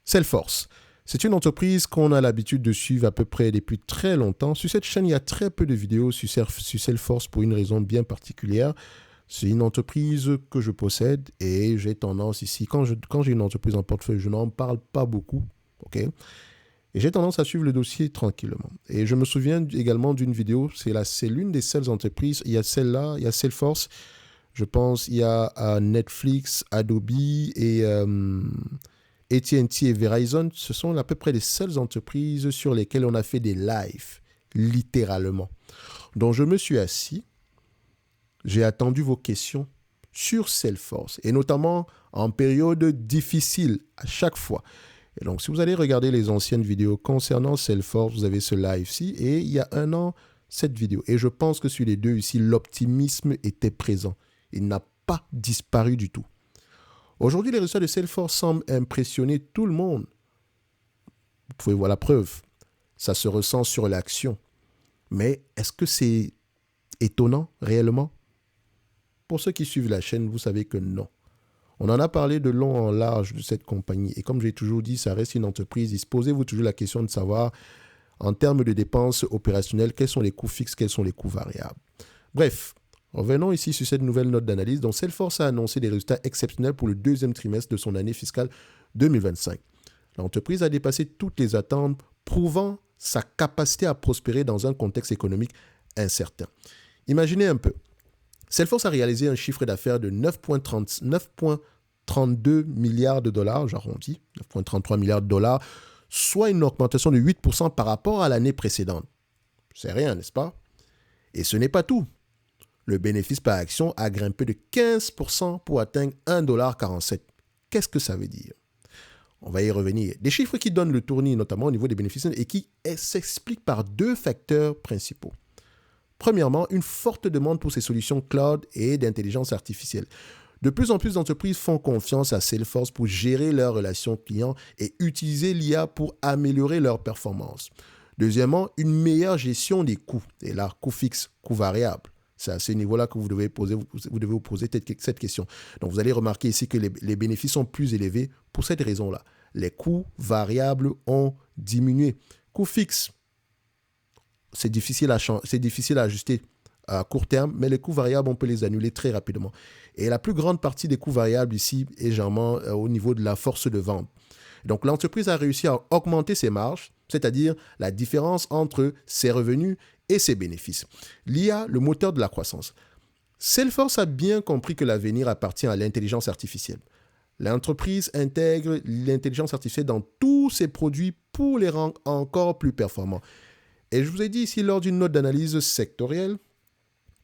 Salesforce. C'est une entreprise qu'on a l'habitude de suivre à peu près depuis très longtemps. Sur cette chaîne, il y a très peu de vidéos sur Salesforce pour une raison bien particulière. C'est une entreprise que je possède et j'ai tendance ici, quand j'ai une entreprise en portefeuille, je n'en parle pas beaucoup. Ok. Et j'ai tendance à suivre le dossier tranquillement. Et je me souviens également d'une vidéo, c'est l'une des seules entreprises, il y a celle-là, il y a Salesforce, je pense, il y a Netflix, Adobe et AT&T et Verizon. Ce sont à peu près les seules entreprises sur lesquelles on a fait des lives, littéralement. Donc je me suis assis, j'ai attendu vos questions sur Salesforce, et notamment en période difficile à chaque fois. Et donc, si vous allez regarder les anciennes vidéos concernant Salesforce, vous avez ce live-ci, et il y a un an, cette vidéo. Et je pense que sur les deux ici, l'optimisme était présent. Il n'a pas disparu du tout. Aujourd'hui, les résultats de Salesforce semblent impressionner tout le monde. Vous pouvez voir la preuve. Ça se ressent sur l'action. Mais est-ce que c'est étonnant réellement? Pour ceux qui suivent la chaîne, vous savez que non. On en a parlé de long en large de cette compagnie. Et comme j'ai toujours dit, ça reste une entreprise. Posez-vous toujours la question de savoir, en termes de dépenses opérationnelles, quels sont les coûts fixes, quels sont les coûts variables. Bref, revenons ici sur cette nouvelle note d'analyse. Donc, Salesforce a annoncé des résultats exceptionnels pour le deuxième trimestre de son année fiscale 2025. L'entreprise a dépassé toutes les attentes, prouvant sa capacité à prospérer dans un contexte économique incertain. Imaginez un peu. Salesforce a réalisé un chiffre d'affaires de 9,32 milliards de dollars, j'arrondis, 9,33 milliards de dollars, soit une augmentation de 8% par rapport à l'année précédente. C'est rien, n'est-ce pas? Et ce n'est pas tout. Le bénéfice par action a grimpé de 15% pour atteindre 1,47 $. Qu'est-ce que ça veut dire? On va y revenir. Des chiffres qui donnent le tournis, notamment au niveau des bénéfices, et qui s'expliquent par deux facteurs principaux. Premièrement, une forte demande pour ces solutions cloud et d'intelligence artificielle. De plus en plus d'entreprises font confiance à Salesforce pour gérer leurs relations clients et utiliser l'IA pour améliorer leurs performances. Deuxièmement, une meilleure gestion des coûts. Et là, coûts fixes, coûts variables. C'est à ce niveau-là que vous devez vous poser cette question. Donc, vous allez remarquer ici que les bénéfices sont plus élevés pour cette raison-là. Les coûts variables ont diminué. Coûts fixes, c'est difficile à ajuster à court terme, mais les coûts variables, on peut les annuler très rapidement. Et la plus grande partie des coûts variables ici est généralement au niveau de la force de vente. Donc, l'entreprise a réussi à augmenter ses marges, c'est-à-dire la différence entre ses revenus et ses bénéfices. L'IA, le moteur de la croissance. Salesforce a bien compris que l'avenir appartient à l'intelligence artificielle. L'entreprise intègre l'intelligence artificielle dans tous ses produits pour les rendre encore plus performants. Et je vous ai dit ici lors d'une note d'analyse sectorielle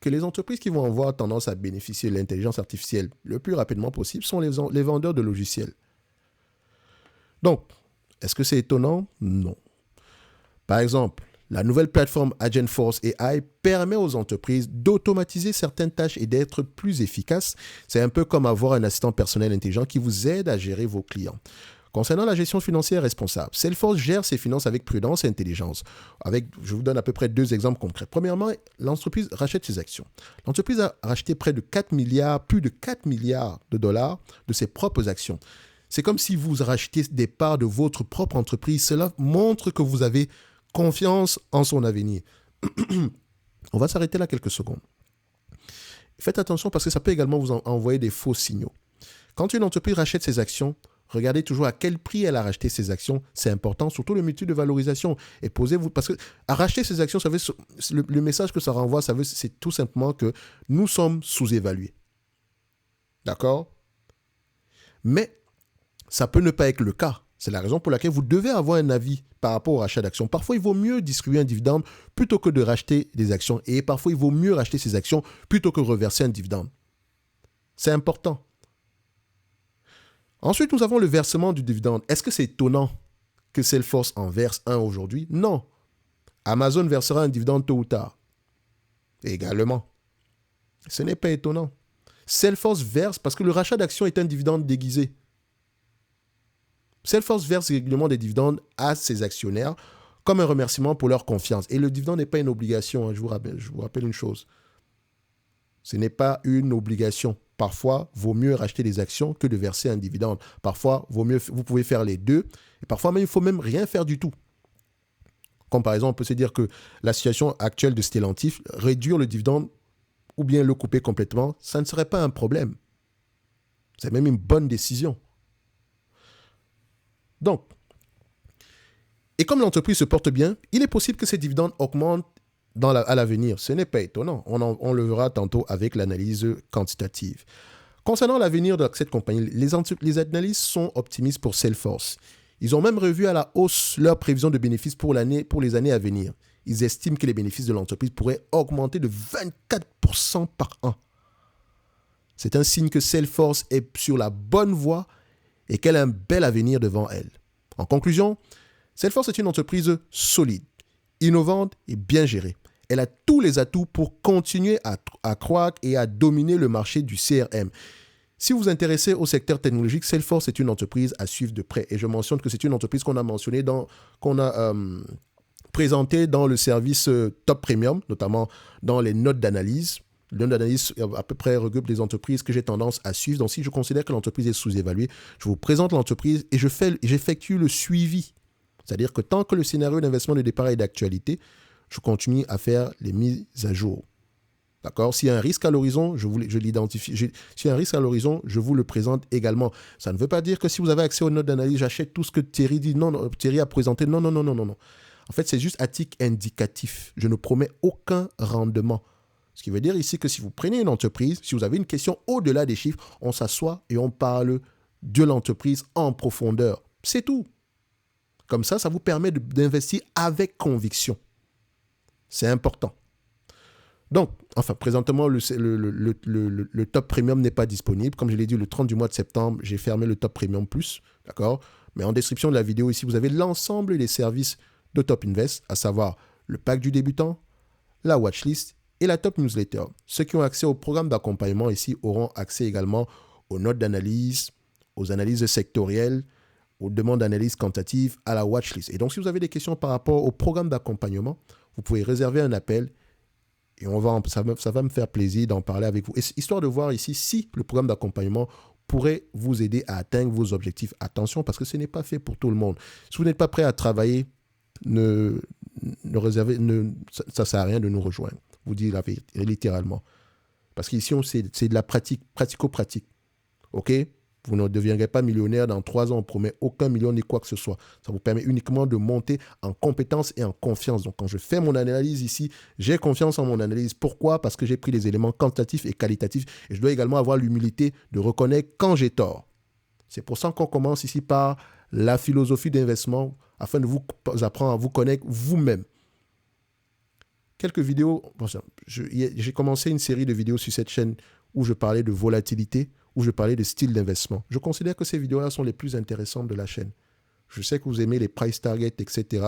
que les entreprises qui vont avoir tendance à bénéficier de l'intelligence artificielle le plus rapidement possible sont les vendeurs de logiciels. Donc, est-ce que c'est étonnant? Non. Par exemple, la nouvelle plateforme Agentforce AI permet aux entreprises d'automatiser certaines tâches et d'être plus efficaces. C'est un peu comme avoir un assistant personnel intelligent qui vous aide à gérer vos clients. Concernant la gestion financière responsable, Salesforce gère ses finances avec prudence et intelligence. Je vous donne à peu près deux exemples concrets. Premièrement, l'entreprise rachète ses actions. L'entreprise a racheté plus de 4 milliards de dollars de ses propres actions. C'est comme si vous rachetiez des parts de votre propre entreprise. Cela montre que vous avez confiance en son avenir. On va s'arrêter là quelques secondes. Faites attention parce que ça peut également vous envoyer des faux signaux. Quand une entreprise rachète ses actions, regardez toujours à quel prix elle a racheté ses actions. C'est important, surtout le multiple de valorisation. Et posez-vous, parce que à racheter ses actions, le message que ça renvoie, c'est tout simplement que nous sommes sous-évalués. D'accord? Mais ça peut ne pas être le cas. C'est la raison pour laquelle vous devez avoir un avis par rapport au rachat d'actions. Parfois, il vaut mieux distribuer un dividende plutôt que de racheter des actions. Et parfois, il vaut mieux racheter ses actions plutôt que reverser un dividende. C'est important. Ensuite, nous avons le versement du dividende. Est-ce que c'est étonnant que Salesforce en verse un aujourd'hui? Non. Amazon versera un dividende tôt ou tard. Également. Ce n'est pas étonnant. Salesforce verse parce que le rachat d'actions est un dividende déguisé. Salesforce verse régulièrement des dividendes à ses actionnaires comme un remerciement pour leur confiance. Et le dividende n'est pas une obligation. Je vous rappelle une chose. Ce n'est pas une obligation. Parfois, vaut mieux racheter des actions que de verser un dividende. Parfois, vous pouvez faire les deux. Et parfois, même, il ne faut même rien faire du tout. Comme par exemple, on peut se dire que la situation actuelle de Stellantis, réduire le dividende ou bien le couper complètement, ça ne serait pas un problème. C'est même une bonne décision. Donc, et comme l'entreprise se porte bien, il est possible que ces dividendes augmentent à l'avenir. Ce n'est pas étonnant. On le verra tantôt avec l'analyse quantitative. Concernant l'avenir de cette compagnie, les analystes sont optimistes pour Salesforce. Ils ont même revu à la hausse leurs prévisions de bénéfices pour les années à venir. Ils estiment que les bénéfices de l'entreprise pourraient augmenter de 24% par an. C'est un signe que Salesforce est sur la bonne voie et qu'elle a un bel avenir devant elle. En conclusion, Salesforce est une entreprise solide, innovante et bien gérée. Elle a tous les atouts pour continuer à croître et à dominer le marché du CRM. Si vous vous intéressez au secteur technologique, Salesforce est une entreprise à suivre de près. Et je mentionne que c'est une entreprise qu'on a mentionnée, qu'on a présentée dans le service Top Premium, notamment dans les notes d'analyse. Les notes d'analyse à peu près regroupent des entreprises que j'ai tendance à suivre. Donc si je considère que l'entreprise est sous-évaluée, je vous présente l'entreprise et j'effectue le suivi. C'est-à-dire que tant que le scénario d'investissement de départ est d'actualité, je continue à faire les mises à jour. D'accord? S'il y a un risque à l'horizon, je l'identifie. S'il y a un risque à l'horizon, je vous le présente également. Ça ne veut pas dire que si vous avez accès aux notes d'analyse, j'achète tout ce que Thierry dit. Non, Thierry a présenté. Non. En fait, c'est juste à titre indicatif. Je ne promets aucun rendement. Ce qui veut dire ici que si vous prenez une entreprise, si vous avez une question au-delà des chiffres, on s'assoit et on parle de l'entreprise en profondeur. C'est tout. Comme ça vous permet d'investir avec conviction. C'est important. Donc, présentement, le Top Premium n'est pas disponible. Comme je l'ai dit, le 30 du mois de septembre, j'ai fermé le Top Premium Plus. D'accord? Mais en description de la vidéo ici, vous avez l'ensemble des services de Top Invest, à savoir le pack du débutant, la watchlist et la Top Newsletter. Ceux qui ont accès au programme d'accompagnement ici auront accès également aux notes d'analyse, aux analyses sectorielles, aux demandes d'analyse quantitative, à la watchlist. Et donc, si vous avez des questions par rapport au programme d'accompagnement, vous pouvez réserver un appel et ça va me faire plaisir d'en parler avec vous. Et histoire de voir ici si le programme d'accompagnement pourrait vous aider à atteindre vos objectifs. Attention, parce que ce n'est pas fait pour tout le monde. Si vous n'êtes pas prêt à travailler, ça ne sert à rien de nous rejoindre. Je vous dis la vérité, littéralement. Parce qu'ici, c'est de la pratico-pratique. OK? Vous ne deviendrez pas millionnaire dans 3 ans. On ne promet aucun million ni quoi que ce soit. Ça vous permet uniquement de monter en compétence et en confiance. Donc, quand je fais mon analyse ici, j'ai confiance en mon analyse. Pourquoi? Parce que j'ai pris les éléments quantitatifs et qualitatifs. Et je dois également avoir l'humilité de reconnaître quand j'ai tort. C'est pour ça qu'on commence ici par la philosophie d'investissement afin de vous apprendre à vous connaître vous-même. Quelques vidéos. J'ai commencé une série de vidéos sur cette chaîne où je parlais de volatilité, où je parlais de style d'investissement. Je considère que ces vidéos-là sont les plus intéressantes de la chaîne. Je sais que vous aimez les price targets, etc.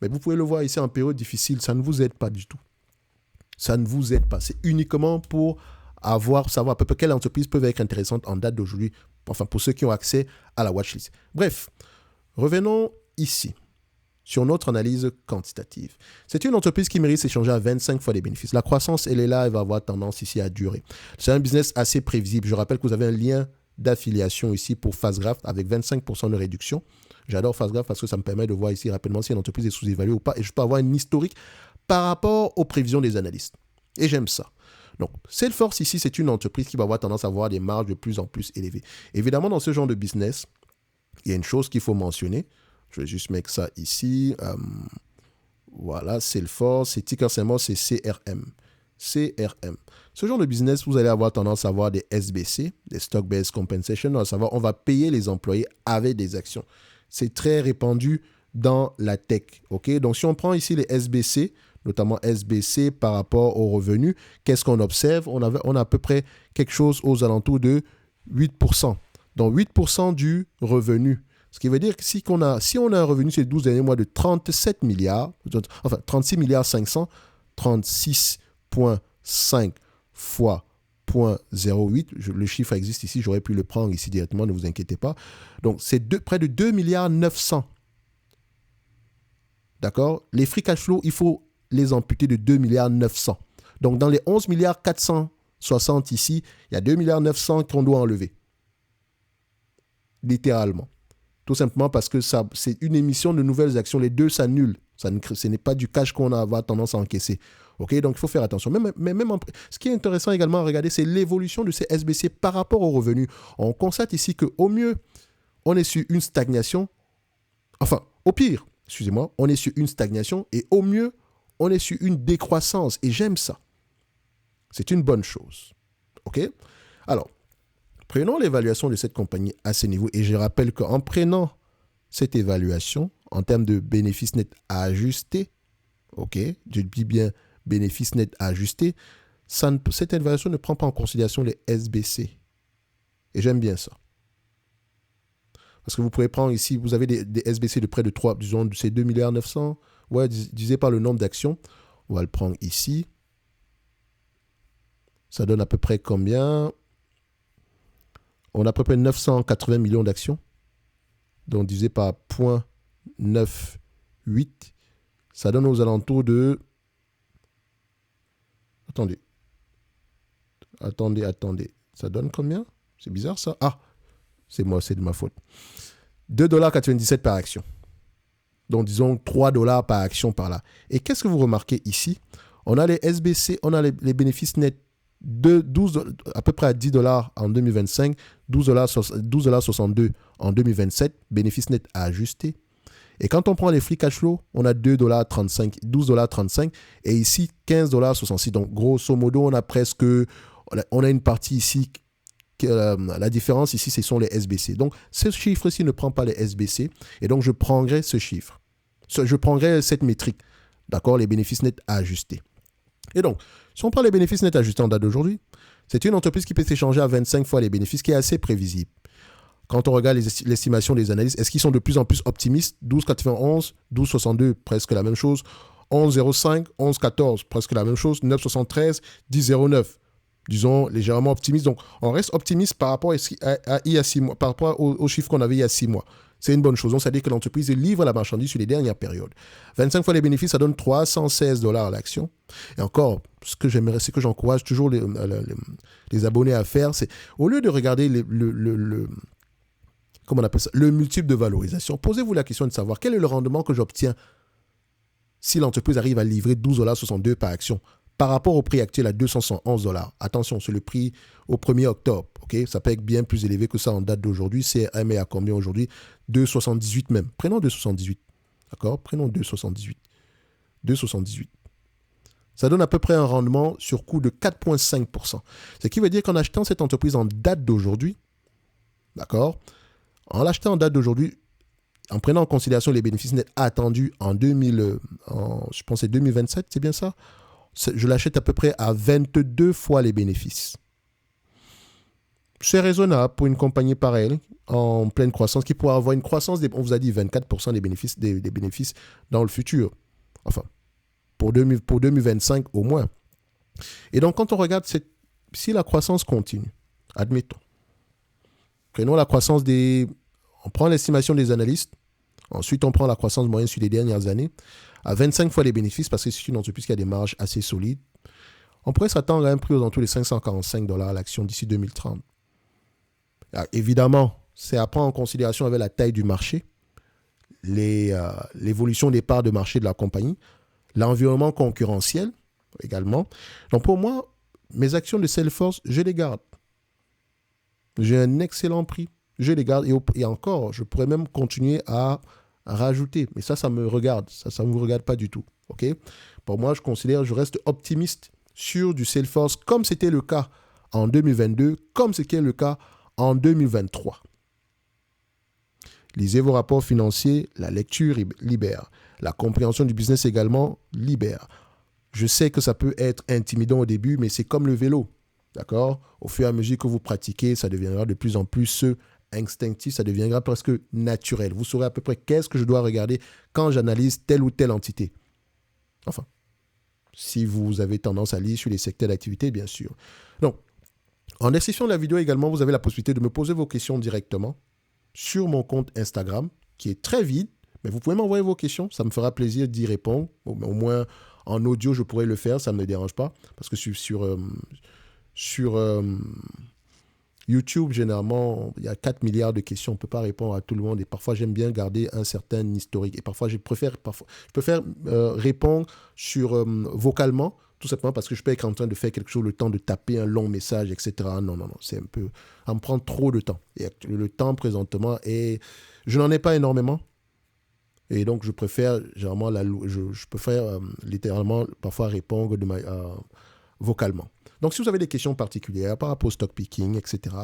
Mais vous pouvez le voir ici en période difficile, ça ne vous aide pas du tout. Ça ne vous aide pas. C'est uniquement pour savoir à peu près quelles entreprises peuvent être intéressantes en date d'aujourd'hui, pour ceux qui ont accès à la watchlist. Bref, revenons ici sur notre analyse quantitative. C'est une entreprise qui mérite s'échanger à 25 fois les bénéfices. La croissance, elle est là, elle va avoir tendance ici à durer. C'est un business assez prévisible. Je rappelle que vous avez un lien d'affiliation ici pour Fastgraph avec 25% de réduction. J'adore Fastgraph parce que ça me permet de voir ici rapidement si une entreprise est sous-évaluée ou pas et je peux avoir une historique par rapport aux prévisions des analystes. Et j'aime ça. Donc, Salesforce ici, c'est une entreprise qui va avoir tendance à avoir des marges de plus en plus élevées. Évidemment, dans ce genre de business, il y a une chose qu'il faut mentionner. Je vais juste mettre ça ici. Voilà, Salesforce, c'est ticker symbol, c'est CRM. CRM. Ce genre de business, vous allez avoir tendance à avoir des SBC, des Stock-Based Compensation, à savoir on va payer les employés avec des actions. C'est très répandu dans la tech. Okay? Donc, si on prend ici les SBC, notamment SBC par rapport aux revenus, qu'est-ce qu'on observe? On a à peu près quelque chose aux alentours de 8%. Donc, 8% du revenu. Ce qui veut dire que si on a un revenu ces 12 derniers mois de 37 milliards, enfin 36 milliards 500, 36,5 fois 0,08, le chiffre existe ici, j'aurais pu le prendre ici directement, ne vous inquiétez pas. Donc, c'est près de 2 milliards 900. D'accord? Les free cash flow, il faut les amputer de 2 milliards 900. Donc, dans les 11 milliards 400 60 ici, il y a 2 milliards 900 qu'on doit enlever. Littéralement. Tout simplement parce que c'est une émission de nouvelles actions. Les deux s'annulent. Ce n'est pas du cash qu'on a avoir tendance à encaisser. OK, donc il faut faire attention. Ce qui est intéressant également à regarder, c'est l'évolution de ces SBC par rapport aux revenus. On constate ici qu'au mieux, on est sur une stagnation. Enfin, au pire, excusez-moi, on est sur une stagnation et au mieux, on est sur une décroissance. Et j'aime ça. C'est une bonne chose. OK? Alors, prenons l'évaluation de cette compagnie à ce niveau. Et je rappelle qu'en prenant cette évaluation, en termes de bénéfice net ajusté, OK, je dis bien bénéfice net ajusté, cette évaluation ne prend pas en considération les SBC. Et j'aime bien ça. Parce que vous pouvez prendre ici, vous avez des SBC de près de 3, disons, c'est 2 milliards 900, ouais, divisé par le nombre d'actions. On va le prendre ici. Ça donne à peu près combien? On a à peu près 980 millions d'actions. Donc, divisé par 0,98, ça donne aux alentours de... Attendez. Ça donne combien? C'est bizarre, ça. Ah, c'est de ma faute. 2,97 $ par action. Donc, disons 3 $ par action par là. Et qu'est-ce que vous remarquez ici? On a les SBC, on a les bénéfices nets de 12, à peu près à 10 $ en 2025, 12,62 $ en 2027, bénéfice net ajusté. Et quand on prend les free cash flow, on a 2,35 $, 12,35 $ et ici 15,66 $. Donc grosso modo, on a une partie ici, la différence ici, ce sont les SBC. Donc ce chiffre-ci ne prend pas les SBC et donc je prendrai ce chiffre. Je prendrai cette métrique, d'accord, les bénéfices nets ajustés. Et donc, si on prend les bénéfices nets ajustés en date d'aujourd'hui, c'est une entreprise qui peut s'échanger à 25 fois les bénéfices, qui est assez prévisible. Quand on regarde l'estimation des analystes, est-ce qu'ils sont de plus en plus optimistes? 12,91, 12,62, presque la même chose. 11,05, 11,14, presque la même chose. 9,73, 10,09. Disons légèrement optimistes. Donc, on reste optimiste par rapport il y a 6 mois, par rapport aux chiffres qu'on avait il y a 6 mois. C'est une bonne chose. Donc, c'est-à-dire que l'entreprise livre la marchandise sur les dernières périodes. 25 fois les bénéfices, ça donne 316 $ à l'action. Et encore, ce que j'aimerais, c'est que j'encourage toujours les abonnés à faire, c'est au lieu de regarder comment on appelle ça, le multiple de valorisation, posez-vous la question de savoir quel est le rendement que j'obtiens si l'entreprise arrive à livrer 12,62 $ par action par rapport au prix actuel à 211 $. Attention, c'est le prix au 1er octobre. Okay? Ça peut être bien plus élevé que ça en date d'aujourd'hui. CRM est à combien aujourd'hui? 2,78 même. Prenons 2,78. D'accord? Prenons 2,78. 2,78. Ça donne à peu près un rendement sur coût de 4,5%. Ce qui veut dire qu'en achetant cette entreprise en date d'aujourd'hui, d'accord? En l'achetant en date d'aujourd'hui, en prenant en considération les bénéfices nets attendus en 2027, c'est bien ça? Je l'achète à peu près à 22 fois les bénéfices. C'est raisonnable pour une compagnie pareille, en pleine croissance, qui pourra avoir une croissance, on vous a dit 24% des bénéfices dans le futur. Enfin, pour 2025 au moins. Et donc, quand on regarde, si la croissance continue, admettons, prenons la croissance on prend l'estimation des analystes, ensuite on prend la croissance moyenne sur les dernières années, à 25 fois les bénéfices, parce que c'est une entreprise qui a des marges assez solides, on pourrait s'attendre à un prix aux alentours de 545 $ à l'action d'ici 2030. Alors, évidemment, c'est à prendre en considération avec la taille du marché, l'évolution des parts de marché de la compagnie, l'environnement concurrentiel également. Donc pour moi, mes actions de Salesforce, je les garde. J'ai un excellent prix. Je les garde et encore, je pourrais même continuer à rajouter. Mais ça me regarde. Ça ne vous regarde pas du tout. Okay? Pour moi, je reste optimiste sur du Salesforce comme c'était le cas en 2022, comme c'était le cas en 2023. Lisez vos rapports financiers, la lecture libère. La compréhension du business également libère. Je sais que ça peut être intimidant au début, mais c'est comme le vélo. D'accord? Au fur et à mesure que vous pratiquez, ça deviendra de plus en plus instinctif, ça deviendra presque naturel. Vous saurez à peu près qu'est-ce que je dois regarder quand j'analyse telle ou telle entité. Enfin, si vous avez tendance à lire sur les secteurs d'activité, bien sûr. Donc, en description de la vidéo également, vous avez la possibilité de me poser vos questions directement sur mon compte Instagram, qui est très vide, mais vous pouvez m'envoyer vos questions, ça me fera plaisir d'y répondre. Au moins, en audio, je pourrais le faire, ça ne me dérange pas, parce que Sur YouTube, généralement, il y a 4 milliards de questions. On ne peut pas répondre à tout le monde. Et parfois, j'aime bien garder un certain historique. Et parfois, je préfère répondre vocalement, tout simplement parce que je peux être en train de faire quelque chose, le temps de taper un long message, etc. Non, non, non. C'est un peu... Ça me prend trop de temps. Et le temps, présentement, je n'en ai pas énormément. Et donc, je préfère, généralement, je préfère littéralement, parfois, répondre vocalement. Donc, si vous avez des questions particulières par rapport au stock picking, etc.,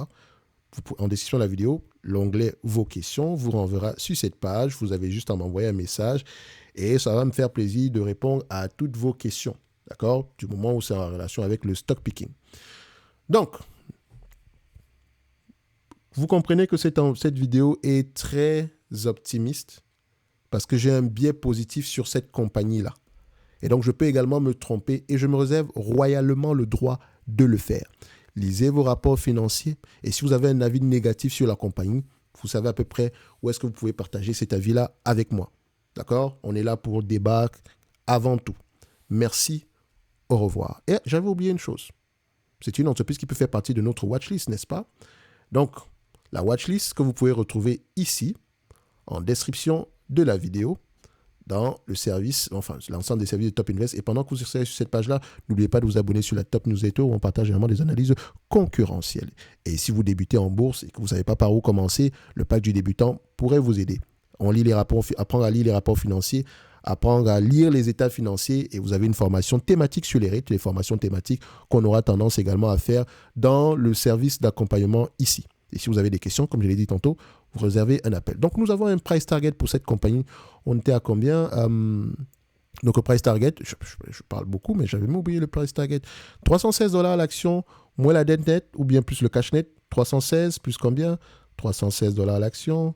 en description de la vidéo, l'onglet « Vos questions » vous renverra sur cette page. Vous avez juste à m'envoyer un message et ça va me faire plaisir de répondre à toutes vos questions, d'accord, du moment où c'est en relation avec le stock picking. Donc, vous comprenez que cette vidéo est très optimiste parce que j'ai un biais positif sur cette compagnie-là. Et donc, je peux également me tromper et je me réserve royalement le droit de le faire. Lisez vos rapports financiers et si vous avez un avis négatif sur la compagnie, vous savez à peu près où est-ce que vous pouvez partager cet avis-là avec moi. D'accord? On est là pour débattre avant tout. Merci, au revoir. Et j'avais oublié une chose. C'est une entreprise qui peut faire partie de notre watchlist, n'est-ce pas? Donc, la watchlist que vous pouvez retrouver ici, en description de la vidéo, dans le service, enfin l'ensemble des services de Top Invest. Et pendant que vous serez sur cette page-là, n'oubliez pas de vous abonner sur la Top Newsletter où on partage vraiment des analyses concurrentielles. Et si vous débutez en bourse et que vous ne savez pas par où commencer, le pack du débutant pourrait vous aider. On lit les rapports, apprendre à lire les rapports financiers, apprendre à lire les états financiers et vous avez une formation thématique sur les REIT, les formations thématiques qu'on aura tendance également à faire dans le service d'accompagnement ici. Et si vous avez des questions, comme je l'ai dit tantôt, vous réservez un appel. Donc, nous avons un price target pour cette compagnie. On était à combien Donc, le price target, je parle beaucoup, mais j'avais même oublié le price target. 316 $ l'action, moins la dette nette, ou bien plus le cash net. 316 plus combien? 316 $ l'action.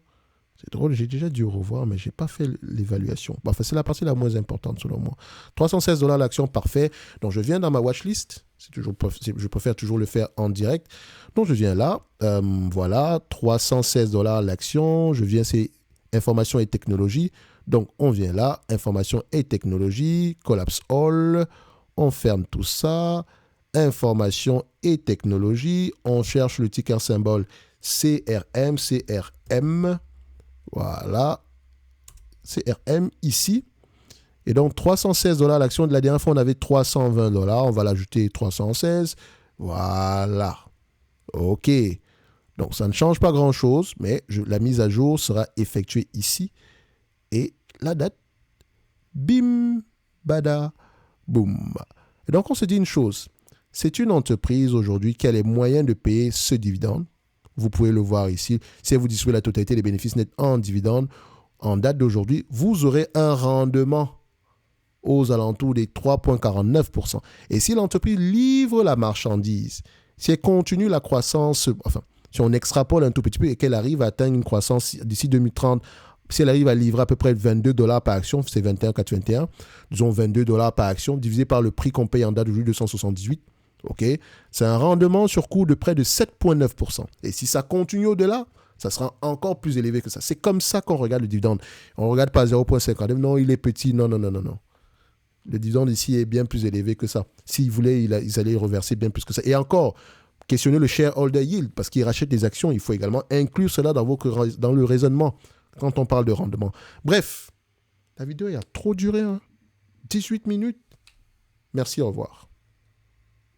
C'est drôle, j'ai déjà dû revoir, mais je n'ai pas fait l'évaluation. Bon, enfin, c'est la partie la moins importante, selon moi. 316 $ l'action, parfait. Donc, je viens dans ma watchlist. Je préfère toujours le faire en direct. Donc, je viens là. Voilà, 316 $ l'action. Je viens, c'est information et technologie. Donc, on vient là, information et technologie, collapse all. On ferme tout ça. Information et technologie. On cherche le ticker symbole CRM. Voilà, CRM ici. Et donc, 316 $ l'action. De la dernière fois, on avait 320 $. On va l'ajouter 316. Voilà. OK. Donc, ça ne change pas grand-chose, mais la mise à jour sera effectuée ici. Et la date, bim, bada, boum. Et donc, on se dit une chose. C'est une entreprise aujourd'hui qui a les moyens de payer ce dividende. Vous pouvez le voir ici. Si vous distribuez la totalité des bénéfices nets en dividendes, en date d'aujourd'hui, vous aurez un rendement aux alentours des 3,49%. Et si l'entreprise livre la marchandise, si elle continue la croissance, enfin, si on extrapole un tout petit peu et qu'elle arrive à atteindre une croissance d'ici 2030, si elle arrive à livrer à peu près 22 $ par action, c'est 21,421, disons 22 $ par action, divisé par le prix qu'on paye en date d'aujourd'hui, 278, ok, c'est un rendement sur cours de près de 7,9%. Et si ça continue au-delà, ça sera encore plus élevé que ça. C'est comme ça qu'on regarde le dividende. On ne regarde pas 0,59. Non, il est petit. Non, non, non, non, non. Le dividende ici est bien plus élevé que ça. S'ils voulaient, ils allaient reverser bien plus que ça. Et encore, questionnez le shareholder yield, parce qu'ils rachètent des actions. Il faut également inclure cela dans le raisonnement quand on parle de rendement. Bref, la vidéo a trop duré. 18 minutes. Merci, au revoir.